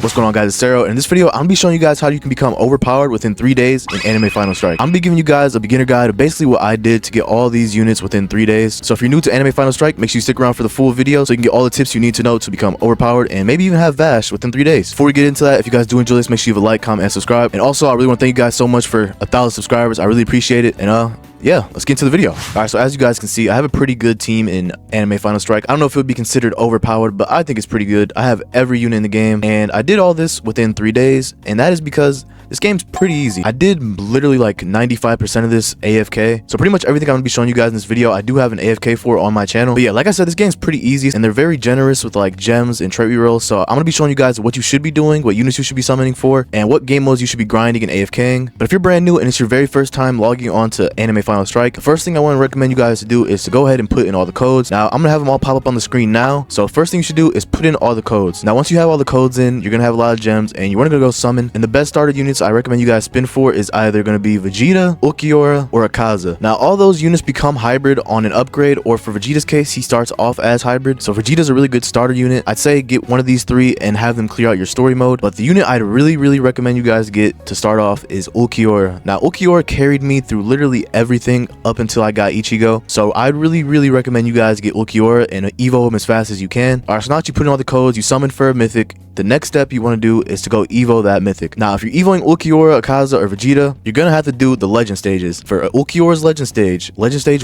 What's going on, guys? It's Sarah. In this video, I'm gonna be showing you guys how you can become overpowered within 3 days in Anime Final Strike. I'm gonna be giving you guys a beginner guide of basically what I did to get all these units within 3 days. So if you're new to Anime Final Strike, make sure you stick around for the full video so you can get all the tips you need to know to become overpowered and maybe even have Vash within 3 days. Before we get into that, if you guys do enjoy this, make sure you leave a like, comment, and subscribe. And also, I really want to thank you guys so much for 1,000 subscribers. I really appreciate it. And yeah, let's get into the video. Alright, so as you guys can see, I have a pretty good team in Anime Final Strike. I don't know if it would be considered overpowered, but I think it's pretty good. I have every unit in the game, and I did all this within 3 days, and that is because this game's pretty easy. I did literally like 95% of this AFK. So pretty much everything I'm gonna be showing you guys in this video, I do have an AFK for on my channel. But yeah, like I said, this game's pretty easy, and they're very generous with like gems and trait rerolls. So I'm gonna be showing you guys what you should be doing, what units you should be summoning for, and what game modes you should be grinding and AFKing. But if you're brand new and it's your very first time logging on to Anime Final Strike, the first thing I want to recommend you guys to do is to go ahead and put in all the codes. Now, I'm gonna have them all pop up on the screen now. So first thing you should do is put in all the codes. Now, once you have all the codes in, you're gonna have a lot of gems, and you want to go summon. And the best starter units I recommend you guys spin for is either going to be Vegeta, Ulquiorra, or Akaza. Now, all those units become hybrid on an upgrade, or for Vegeta's case, he starts off as hybrid. So Vegeta's a really good starter unit. I'd say get one of these three and have them clear out your story mode. But the unit I'd really recommend you guys get to start off is Ulquiorra. Now, Ulquiorra carried me through literally everything up until I got Ichigo. So I'd really recommend you guys get Ulquiorra and evo him as fast as you can. Alright, so now that you put in all the codes, you summon for a mythic. The next step you want to do is to go evo that mythic. Now, if you're evoing Ulquiorra, Akaza, or Vegeta, you're gonna have to do the legend stages. For Ulquiorra's legend stage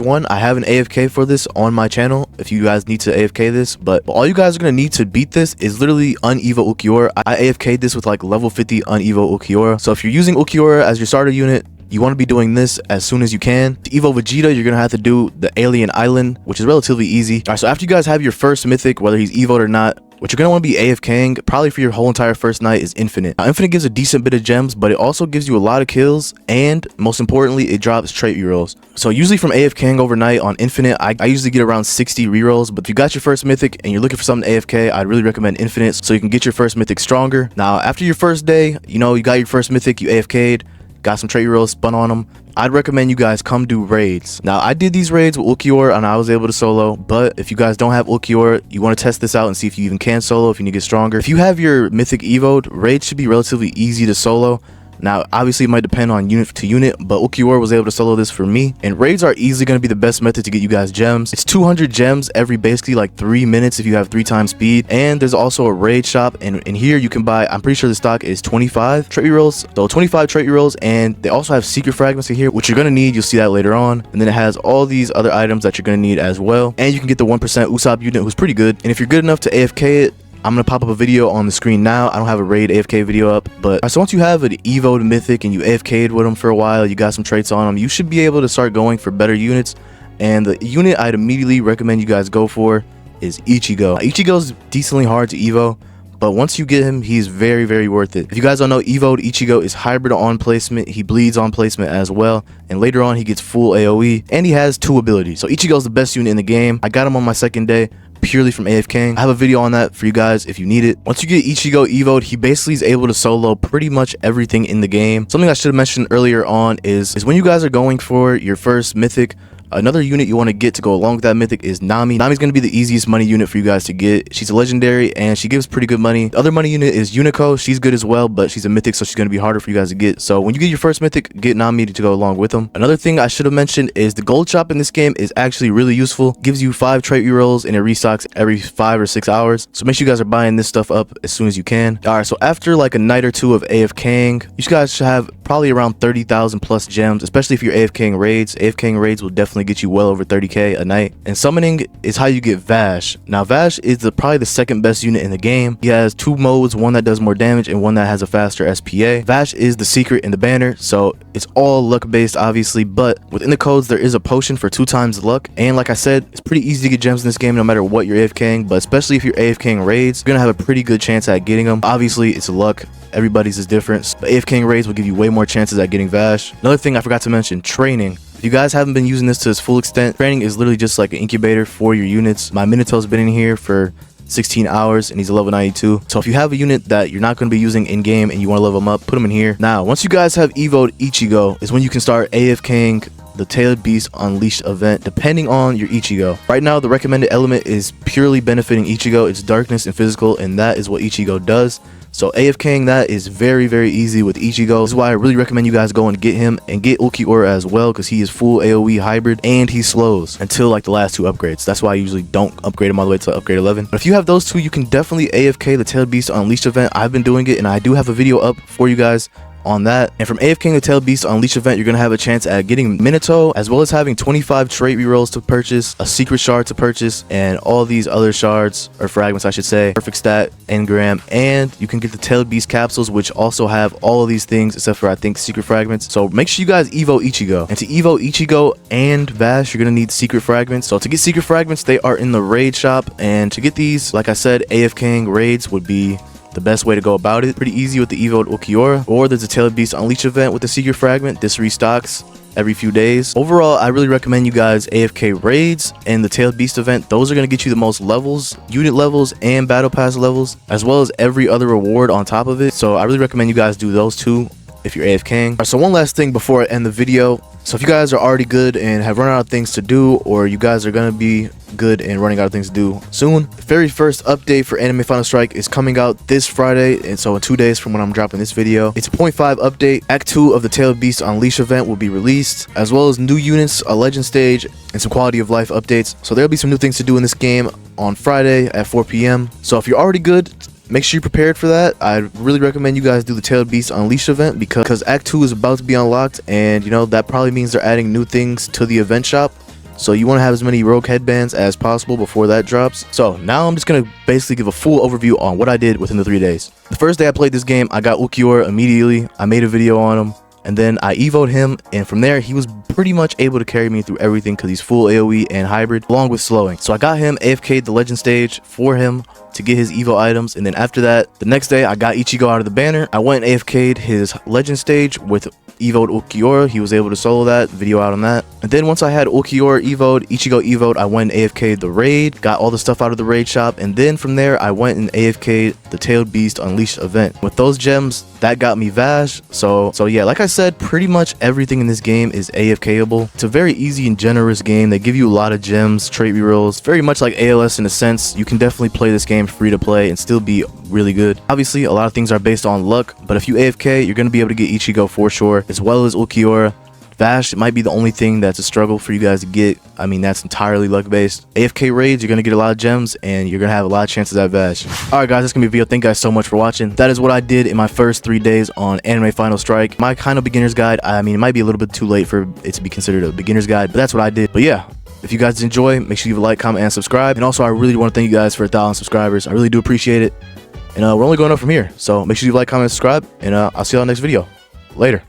1, I have an AFK for this on my channel if you guys need to AFK this, but all you guys are gonna need to beat this is literally unevo Ulquiorra. I AFK'd this with like level 50 unevo Ulquiorra. So if you're using Ulquiorra as your starter unit, you want to be doing this as soon as you can. To evo Vegeta, you're gonna have to do the Alien Island, which is relatively easy. Alright, so after you guys have your first mythic, whether he's evoed or not, what you're going to want to be AFKing, probably for your whole entire first night, is Infinite. Now, Infinite gives a decent bit of gems, but it also gives you a lot of kills, and most importantly, it drops trait rerolls. So usually from AFKing overnight on Infinite, I usually get around 60 rerolls, but if you got your first mythic and you're looking for something AFK, I'd really recommend Infinite so you can get your first mythic stronger. Now, after your first day, you know, you got your first mythic, you AFK'd, got some trait rerolls spun on them, I'd recommend you guys come do raids. Now, I did these raids with Ulquiorra and I was able to solo, but if you guys don't have Ulquiorra, you want to test this out and see if you even can solo, if you need to get stronger. If you have your mythic evoed, raids should be relatively easy to solo. Now, obviously, it might depend on unit to unit, but Ulquiorra was able to solo this for me. And raids are easily going to be the best method to get you guys gems. It's 200 gems every basically like 3 minutes if you have 3 times speed. And there's also a raid shop, and in here you can buy, I'm pretty sure the stock is 25 trait rerolls. So 25 trait rerolls, and they also have secret fragments in here, which you're going to need. You'll see that later on. And then it has all these other items that you're going to need as well. And you can get the 1% Usopp unit, who's pretty good. And if you're good enough to AFK it, I'm gonna pop up a video on the screen now. I don't have a raid AFK video up, but so once you have an evoed mythic and you AFK'd with them for a while, you got some traits on them, you should be able to start going for better units. And the unit I'd immediately recommend you guys go for is Ichigo. Now, Ichigo's decently hard to evo, but once you get him, he's very worth it. If you guys don't know, evoed Ichigo is hybrid on placement. He bleeds on placement as well, and later on he gets full AoE, and he has 2 abilities. So Ichigo's the best unit in the game. I got him on my second day purely from AFKing. I have a video on that for you guys if you need it. Once you get Ichigo evoed, he basically is able to solo pretty much everything in the game. Something I should have mentioned earlier on is when you guys are going for your first mythic, another unit you want to get to go along with that mythic is Nami. Nami's going to be the easiest money unit for you guys to get. She's a legendary and she gives pretty good money. The other money unit is Unico. She's good as well, but she's a mythic, so she's going to be harder for you guys to get. So when you get your first mythic, get Nami to go along with them. Another thing I should have mentioned is the gold shop in this game is actually really useful. Gives you 5 trait rerolls and it restocks every 5 or 6 hours. So make sure you guys are buying this stuff up as soon as you can. Alright, so after like a night or 2 of AFKing, you guys should have probably around 30,000 plus gems, especially if you're AFKing raids. AFKing raids will definitely get you well over 30k a night. And summoning is how you get Vash. Now, Vash is probably the second best unit in the game. He has 2 modes, one that does more damage and one that has a faster SPA. Vash is the secret in the banner, so it's all luck based obviously, but within the codes there is a potion for 2 times luck. And like I said, it's pretty easy to get gems in this game no matter what you're AFKing, but especially if you're AFKing raids, you're gonna have a pretty good chance at getting them. Obviously, it's luck. Everybody's is different, but AFKing raids will give you way more chances at getting Vash. Another thing I forgot to mention, training. If you guys haven't been using this to its full extent, training is literally just like an incubator for your units. My Minato's been in here for 16 hours and he's a level 92. So if you have a unit that you're not going to be using in game and you want to level him up, put him in here. Now, once you guys have evoed Ichigo is when you can start AFKing the Tailored Beast Unleashed event, depending on your Ichigo. Right now, the recommended element is purely benefiting Ichigo. It's darkness and physical, and that is what Ichigo does. So AFKing that is very, very easy with Ichigo. This is why I really recommend you guys go and get him and get Ulquiorra as well, because he is full AoE hybrid and he slows until like the last 2 upgrades. That's why I usually don't upgrade him all the way to upgrade 11. But if you have those 2, you can definitely AFK the Tailed Beast Unleashed event. I've been doing it and I do have a video up for you guys on that. And from AFKing the Tailed Beast Unleashed event, you're gonna have a chance at getting Minato, as well as having 25 trait rerolls to purchase, a secret shard to purchase, and all these other shards, or fragments I should say, perfect stat, engram, and you can get the Tailed Beast capsules, which also have all of these things except for I think secret fragments. So make sure you guys evo Ichigo, and to evo Ichigo and Vash, you're gonna need secret fragments. So to get secret fragments, they are in the raid shop, and to get these, like I said, AFKing raids would be the best way to go about it. Pretty easy with the evoed Ulquiorra, or there's a Tailed Beast Unleashed event with the secret fragment. This restocks every few days. Overall, I really recommend you guys AFK raids and the Tailed Beast event. Those are going to get you the most levels, unit levels, and battle pass levels, as well as every other reward on top of it. So I really recommend you guys do those 2 if you're AFKing. Alright, so one last thing before I end the video. So if you guys are already good and have run out of things to do, or you guys are going to be good and running out of things to do soon, the very first update for Anime Final Strike is coming out this Friday, and so in 2 days from when I'm dropping this video. It's a 0.5 update. Act 2 of the Tailed Beast Unleashed event will be released, as well as new units, a legend stage, and some quality of life updates. So there'll be some new things to do in this game on Friday at 4 p.m. So if you're already good, make sure you're prepared for that. I really recommend you guys do the Tailed Beast Unleashed event, because Act 2 is about to be unlocked, and you know that probably means they're adding new things to the event shop. So you want to have as many rogue headbands as possible before that drops. So now I'm just going to basically give a full overview on what I did within the 3 days. The first day I played this game, I got Ulquiorra immediately. I made a video on him, and then I evoed him, and from there he was pretty much able to carry me through everything because he's full AoE and hybrid along with slowing. So I got him, AFK'd the legend stage for him to get his evo items, and then after that, the next day I got Ichigo out of the banner. I went and AFK'd his legend stage with evoed Ulquiorra. He was able to solo that, video out on that. And then once I had Ulquiorra evoed, Ichigo evoed, I went and AFK'd the raid, got all the stuff out of the raid shop, and then from there I went and AFK'd the Tailed Beast Unleashed event. With those gems, that got me Vash. So yeah, like I said, pretty much everything in this game is AFKable. It's a very easy and generous game. They give you a lot of gems, trait rerolls, very much like ALS in a sense. You can definitely play this game free to play and still be really good. Obviously, a lot of things are based on luck, but if you AFK, you're going to be able to get Ichigo for sure, as well as Ulquiorra. Vash, it might be the only thing that's a struggle for you guys to get. I mean, that's entirely luck based. AFK raids, you're going to get a lot of gems, and you're going to have a lot of chances at Vash. Alright guys, that's going to be a video. Thank you guys so much for watching. That is what I did in my first 3 days on Anime Final Strike. My kind of beginner's guide. I mean, it might be a little bit too late for it to be considered a beginner's guide, but that's what I did. But yeah, if you guys enjoy, make sure you leave a like, comment, and subscribe. And also, I really want to thank you guys for 1,000 subscribers. I really do appreciate it. And we're only going up from here. So make sure you leave a like, comment, and subscribe. And I'll see you on the next video. Later.